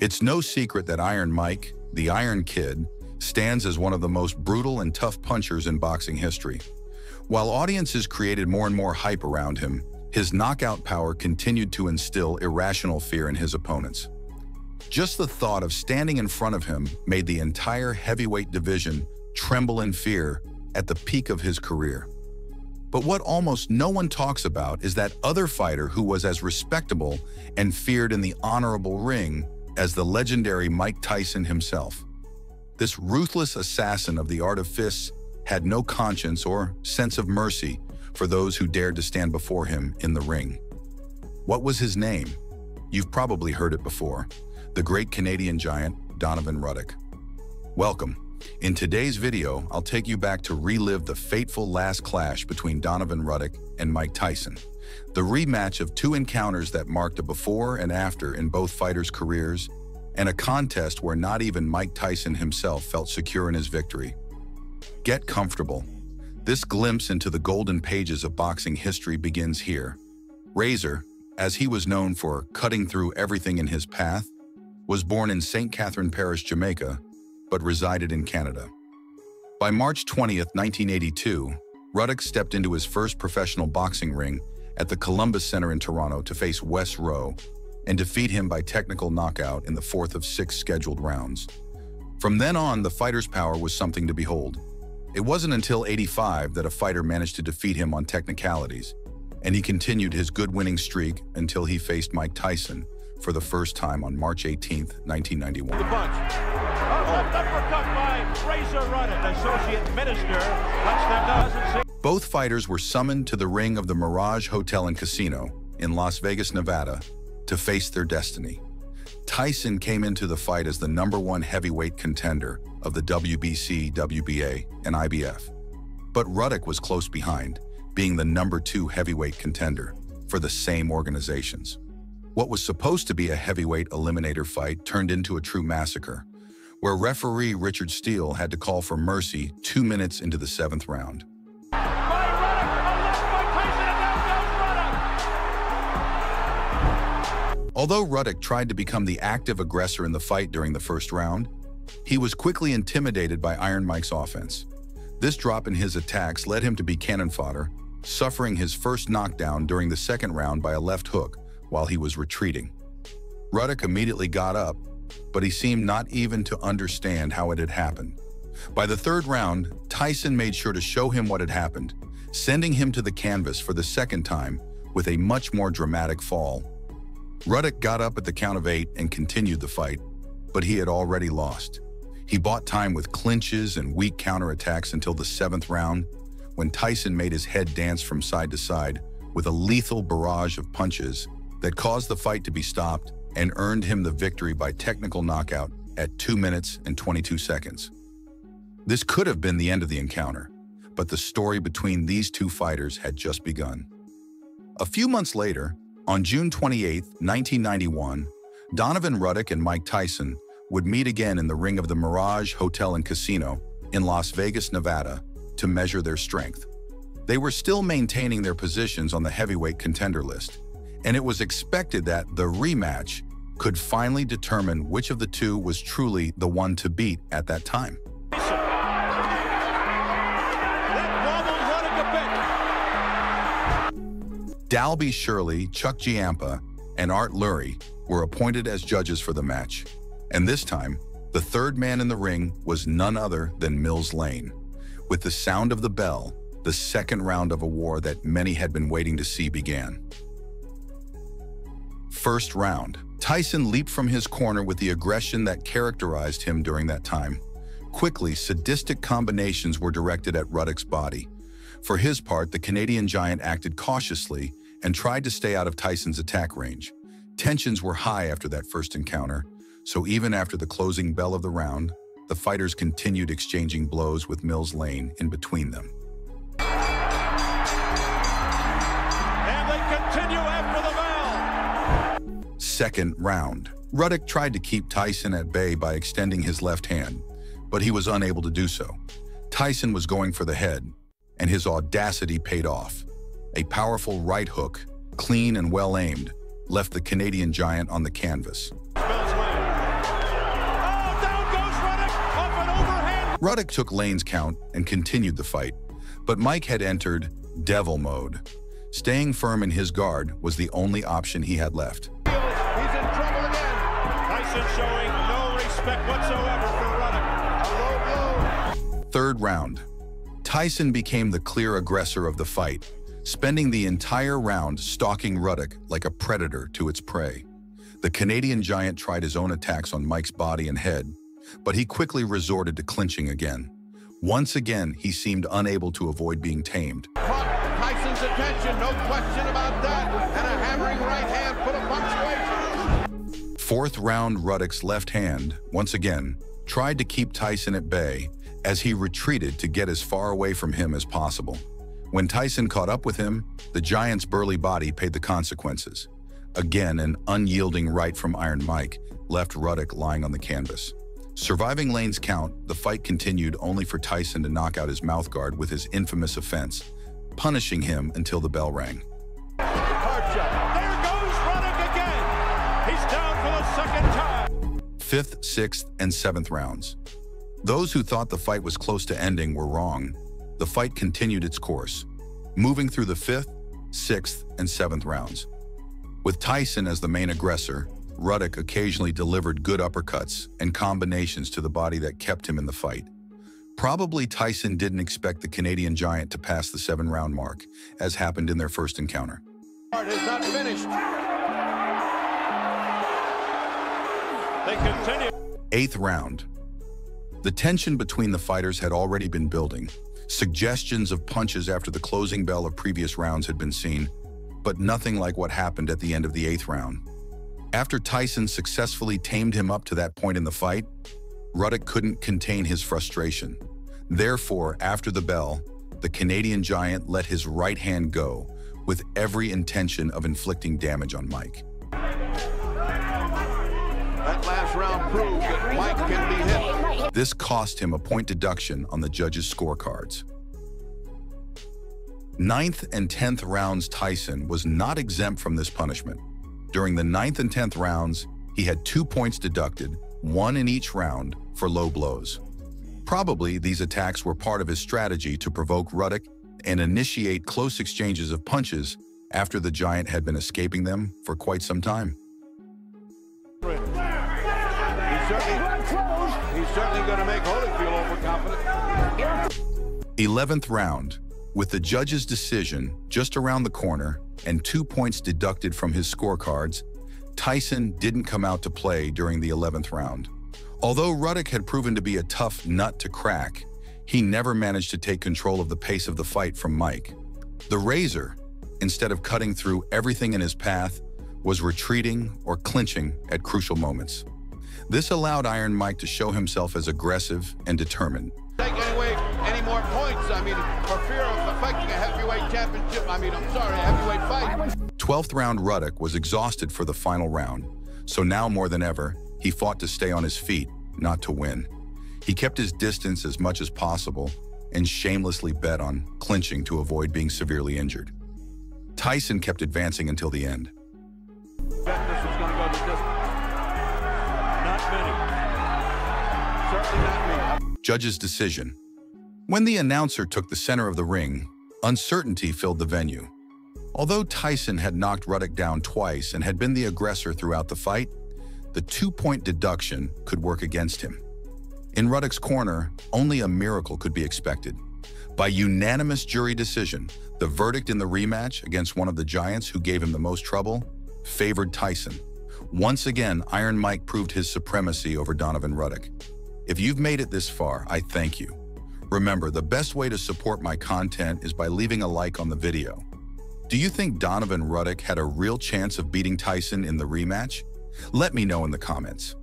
It's no secret that Iron Mike, the Iron Kid, stands as one of the most brutal and tough punchers in boxing history. While audiences created more and more hype around him, his knockout power continued to instill irrational fear in his opponents. Just the thought of standing in front of him made the entire heavyweight division tremble in fear at the peak of his career. But what almost no one talks about is that other fighter who was as respectable and feared in the honorable ring as the legendary Mike Tyson himself. This ruthless assassin of the art of fists had no conscience or sense of mercy for those who dared to stand before him in the ring. What was his name? You've probably heard it before. The great Canadian giant, Donovan Ruck. Welcome. In today's video, I'll take you back to relive the fateful last clash between Donovan Ruck and Mike Tyson. The rematch of two encounters that marked a before and after in both fighters' careers, and a contest where not even Mike Tyson himself felt secure in his victory. Get comfortable. This glimpse into the golden pages of boxing history begins here. Razor, as he was known for cutting through everything in his path, was born in St. Catherine Parish, Jamaica, but resided in Canada. By March 20th, 1982, Ruck stepped into his first professional boxing ring at the Columbus Center in Toronto to face Wes Rowe and defeat him by technical knockout in the fourth of 6 scheduled rounds. From then on, the fighter's power was something to behold. It wasn't until '85 that a fighter managed to defeat him on technicalities, and he continued his good winning streak until he faced Mike Tyson for the first time on March 18th, 1991. The punch. Left uppercut by Razor Ruck. Associate Minister lets them know. Both fighters were summoned to the ring of the Mirage Hotel and Casino in Las Vegas, Nevada, to face their destiny. Tyson came into the fight as the #1 heavyweight contender of the WBC, WBA, and IBF. But Ruck was close behind, being the #2 heavyweight contender for the same organizations. What was supposed to be a heavyweight eliminator fight turned into a true massacre, where referee Richard Steele had to call for mercy 2 minutes into the 7th round. Although Ruck tried to become the active aggressor in the fight during the first round, he was quickly intimidated by Iron Mike's offense. This drop in his attacks led him to be cannon fodder, suffering his first knockdown during the second round by a left hook while he was retreating. Ruck immediately got up, but he seemed not even to understand how it had happened. By the third round, Tyson made sure to show him what had happened, sending him to the canvas for the second time with a much more dramatic fall. Ruck got up at the count of 8 and continued the fight, but he had already lost. He bought time with clinches and weak counterattacks until the 7th round, when Tyson made his head dance from side to side with a lethal barrage of punches that caused the fight to be stopped and earned him the victory by technical knockout at 2 minutes and 22 seconds. This could have been the end of the encounter, but the story between these two fighters had just begun. A few months later, on June 28, 1991, Donovan Ruck and Mike Tyson would meet again in the ring of the Mirage Hotel and Casino in Las Vegas, Nevada, to measure their strength. They were still maintaining their positions on the heavyweight contender list, and it was expected that the rematch could finally determine which of the two was truly the one to beat at that time. Dalby Shirley, Chuck Giampa, and Art Lurie were appointed as judges for the match. And this time, the third man in the ring was none other than Mills Lane. With the sound of the bell, the second round of a war that many had been waiting to see began. First round. Tyson leaped from his corner with the aggression that characterized him during that time. Quickly, sadistic combinations were directed at Ruck's body. For his part, the Canadian giant acted cautiously and tried to stay out of Tyson's attack range. Tensions were high after that first encounter, so even after the closing bell of the round, the fighters continued exchanging blows with Mills Lane in between them. And they continue after the bell. Second round. Ruck tried to keep Tyson at bay by extending his left hand, but he was unable to do so. Tyson was going for the head, and his audacity paid off. A powerful right hook, clean and well aimed, left the Canadian giant on the canvas. Mills Lane. Ruddock took Lane's count and continued the fight, but Mike had entered devil mode. Staying firm in his guard was the only option he had left. He's in trouble again. Tyson showing no respect whatsoever for Ruddock. A low blow. Third round. Tyson became the clear aggressor of the fight, spending the entire round stalking Ruddock like a predator to its prey. The Canadian giant tried his own attacks on Mike's body and head, but he quickly resorted to clinching again. Once again, he seemed unable to avoid being tamed. Caught Tyson's attention, no question about that, and a hammering right hand put a punctuation. Fourth round, Ruddock's left hand, once again, tried to keep Tyson at bay as he retreated to get as far away from him as possible. When Tyson caught up with him, the giant's burly body paid the consequences. Again, an unyielding right from Iron Mike left Ruddock lying on the canvas. Surviving Lane's count, the fight continued only for Tyson to knock out his mouthguard with his infamous offense, punishing him until the bell rang. Hard shot. There goes Ruddock again. He's down for the second time. Fifth, sixth, and seventh rounds. Those who thought the fight was close to ending were wrong. The fight continued its course, moving through the fifth, sixth, and seventh rounds. With Tyson as the main aggressor, Ruddock occasionally delivered good uppercuts and combinations to the body that kept him in the fight. Probably Tyson didn't expect the Canadian giant to pass the 7-round mark, as happened in their first encounter. Part is not finished. They continue. Eighth round. The tension between the fighters had already been building. Suggestions of punches after the closing bell of previous rounds had been seen, but nothing like what happened at the end of the 8th round. After Tyson successfully tamed him up to that point in the fight, Ruddock couldn't contain his frustration. Therefore, after the bell, the Canadian giant let his right hand go, with every intention of inflicting damage on Mike. That last round proved that Mike can be hit. This cost him a point deduction on the judges' scorecards. 9th and 10th rounds, Tyson was not exempt from this punishment. During the 9th and 10th rounds, he had 2 points deducted, 1 in each round, for low blows. Probably these attacks were part of his strategy to provoke Ruddock and initiate close exchanges of punches after the giant had been escaping them for quite some time. He's certainly going to make Holyfield overconfident. 11th round. With the judge's decision just around the corner and 2 points deducted from his scorecards, Tyson didn't come out to play during the 11th round. Although Ruddock had proven to be a tough nut to crack, he never managed to take control of the pace of the fight from Mike. The Razor, instead of cutting through everything in his path, was retreating or clinching at crucial moments. This allowed Iron Mike to show himself as aggressive and determined. Take any more points, for fear of affecting a heavyweight championship, a heavyweight fight. 12th round, Ruddock was exhausted for the final round, so now more than ever, he fought to stay on his feet, not to win. He kept his distance as much as possible and shamelessly bet on clinching to avoid being severely injured. Tyson kept advancing until the end. Bet this was going to go the distance. Not many. Certainly not me. Judge's decision. When the announcer took the center of the ring, uncertainty filled the venue. Although Tyson had knocked Ruddock down twice and had been the aggressor throughout the fight, the 2-point deduction could work against him. In Ruddock's corner, only a miracle could be expected. By unanimous jury decision, the verdict in the rematch against one of the giants who gave him the most trouble favored Tyson. Once again, Iron Mike proved his supremacy over Donovan Ruck. If you've made it this far, I thank you. Remember, the best way to support my content is by leaving a like on the video. Do you think Donovan Ruck had a real chance of beating Tyson in the rematch? Let me know in the comments.